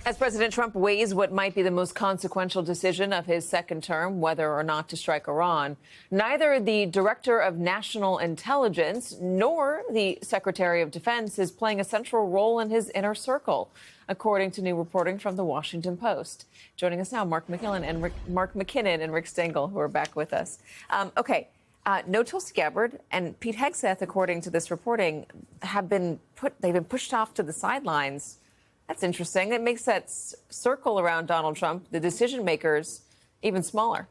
As President Trump weighs what might be the most consequential decision of his second term, whether or not to strike Iran, neither the Director of National Intelligence nor the Secretary of Defense is playing a central role in his inner circle, according to new reporting from the Washington Post. Joining us now, Mark McKinnon and Rick Stengel, who are back with us. No Tulsi Gabbard and Pete Hegseth, according to this reporting, they've been pushed off to the sidelines. That's interesting. It makes that circle around Donald Trump, the decision makers, even smaller.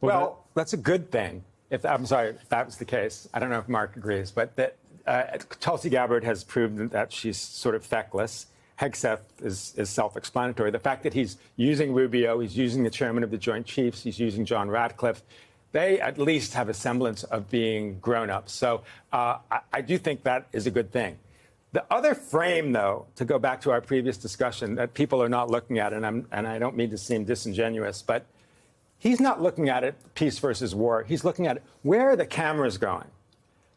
Well, that's a good thing. I'm sorry, if that was the case. I don't know if Mark agrees, but Tulsi Gabbard has proved that she's sort of feckless. Hegseth is self-explanatory. The fact that he's using Rubio, he's using the chairman of the Joint Chiefs, he's using John Ratcliffe, they at least have a semblance of being grown-ups. So I do think that is a good thing. The other frame, though, to go back to our previous discussion, that people are not looking at, and I don't mean to seem disingenuous, but he's not looking at it peace versus war. He's looking at it, where are the cameras going?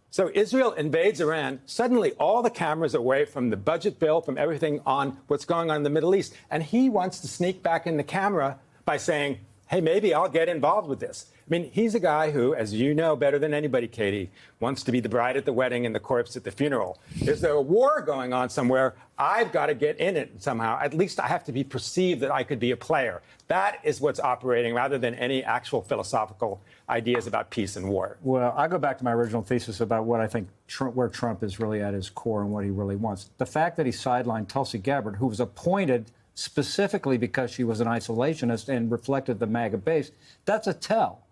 So Israel invades Iran. Suddenly, all the cameras are away from the budget bill, from everything on what's going on in the Middle East. And he wants to sneak back in the camera by saying, hey, maybe I'll get involved with this. I mean, he's a guy who, as you know better than anybody, Katie, wants to be the bride at the wedding and the corpse at the funeral. Is there a war going on somewhere? I've got to get in it somehow. At least I have to be perceived that I could be a player. That is what's operating rather than any actual philosophical ideas about peace and war. Well, I go back to my original thesis about what I think where Trump is really at his core and what he really wants. The fact that he sidelined Tulsi Gabbard, who was appointed specifically because she was an isolationist and reflected the MAGA base, that's a tell.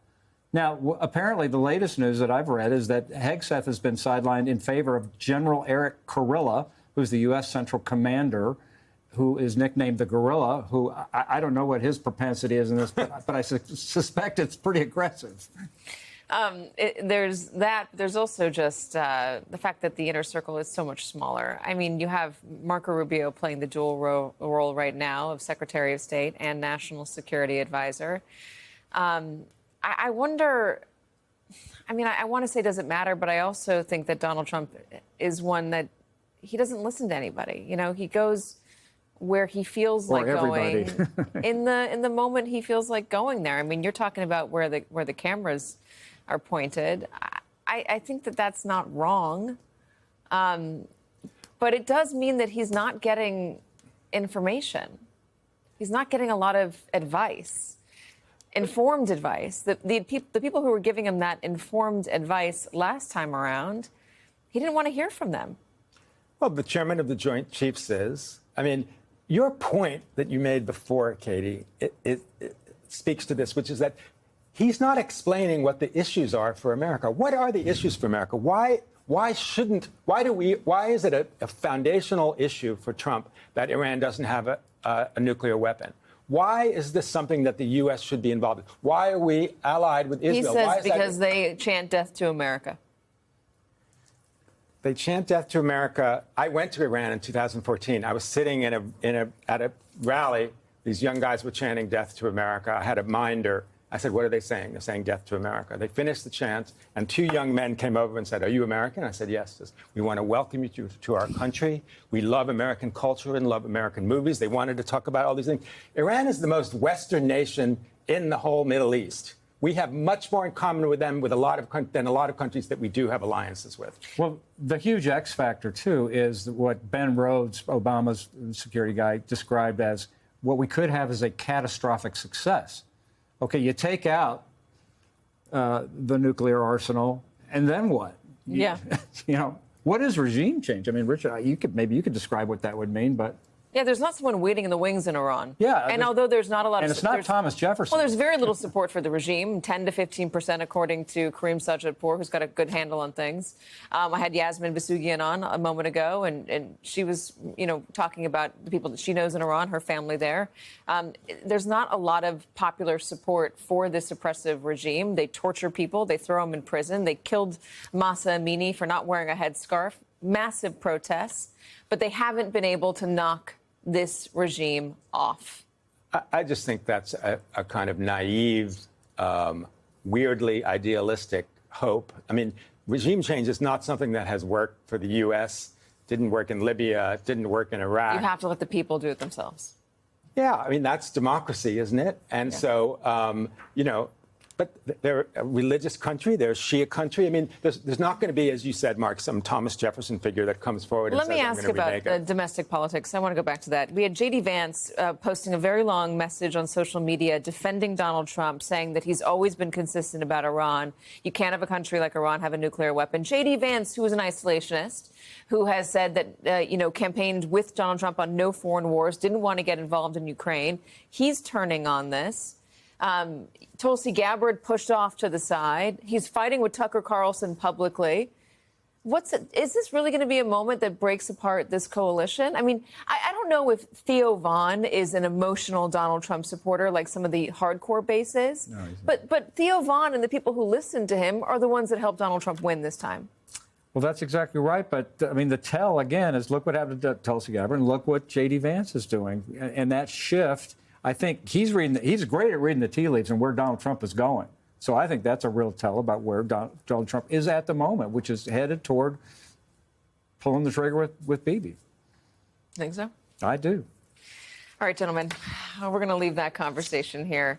Now, apparently, the latest news that I've read is that Hegseth has been sidelined in favor of General Eric Kurilla, who's the U.S. Central Commander, who is nicknamed the Gorilla, who I don't know what his propensity is in this, but I suspect it's pretty aggressive. There's that. There's also just the fact that the inner circle is so much smaller. I mean, you have Marco Rubio playing the dual role right now of Secretary of State and National Security Advisor. I wonder, I mean, I want to say does it matter, but I also think that Donald Trump is one that he doesn't listen to anybody. You know, he goes where he feels like going in the moment he feels like going there. I mean, you're talking about where the cameras are pointed. I think that that's not wrong, but it does mean that he's not getting information. He's not getting a lot of advice. Informed advice. The people who were giving him that informed advice last time around, he didn't want to hear from them. Well, the chairman of the Joint Chiefs is. I mean, your point that you made before, Katie, it speaks to this, which is that he's not explaining what the issues are for America. What are the issues for America? Why is it a foundational issue for Trump that Iran doesn't have a nuclear weapon? Why is this something that the U.S. should be involved in? Why are we allied with Israel? He says because they chant death to America. They chant death to America. I went to Iran in 2014. I was sitting at a rally. These young guys were chanting death to America. I had a minder. I said, what are they saying? They're saying death to America. They finished the chant, and two young men came over and said, are you American? I said, yes. We want to welcome you to our country. We love American culture and love American movies. They wanted to talk about all these things. Iran is the most Western nation in the whole Middle East. We have much more in common with them than a lot of countries that we do have alliances with. Well, the huge X factor, too, is what Ben Rhodes, Obama's security guy, described as what we could have is a catastrophic success. Okay, you take out the nuclear arsenal, and then what? Yeah. You know, what is regime change? I mean, Richard, maybe you could describe what that would mean, but... Yeah, there's not someone waiting in the wings in Iran. Yeah. And although there's not a lot of... And it's not Thomas Jefferson. Well, there's very little support for the regime, 10 to 15%, according to Kareem Sajadpour, who's got a good handle on things. I had Yasmin Basugian on a moment ago, and she was, talking about the people that she knows in Iran, her family there. There's not a lot of popular support for this oppressive regime. They torture people. They throw them in prison. They killed Mahsa Amini for not wearing a headscarf. Massive protests. But they haven't been able to knock this regime off. I just think that's a kind of naive, weirdly idealistic hope. I mean, regime change is not something that has worked for the U.S., didn't work in Libya, didn't work in Iraq. You have to let the people do it themselves. Yeah, I mean, that's democracy, isn't it? And so, you know, but they're a religious country. They're a Shia country. I mean, there's not going to be, as you said, Mark, some Thomas Jefferson figure that comes forward and Let says, me I'm ask going to about renege it. domestic politics. I want to go back to that. We had J.D. Vance posting a very long message on social media defending Donald Trump, saying that he's always been consistent about Iran. You can't have a country like Iran have a nuclear weapon. J.D. Vance, who is an isolationist, who has said that, campaigned with Donald Trump on no foreign wars, didn't want to get involved in Ukraine. He's turning on this. Tulsi Gabbard pushed off to the side. He's fighting with Tucker Carlson publicly. Is this really going to be a moment that breaks apart this coalition? I mean, I don't know if Theo Vaughn is an emotional Donald Trump supporter like some of the hardcore bases. No, but Theo Vaughn and the people who listen to him are the ones that helped Donald Trump win this time. Well, that's exactly right. But, I mean, the tell, again, is look what happened to Tulsi Gabbard and look what J.D. Vance is doing. And that shift, I think he's great at reading the tea leaves and where Donald Trump is going. So I think that's a real tell about where Donald Trump is at the moment, which is headed toward pulling the trigger with Bibi. Think so? I do. All right, gentlemen, we're going to leave that conversation here.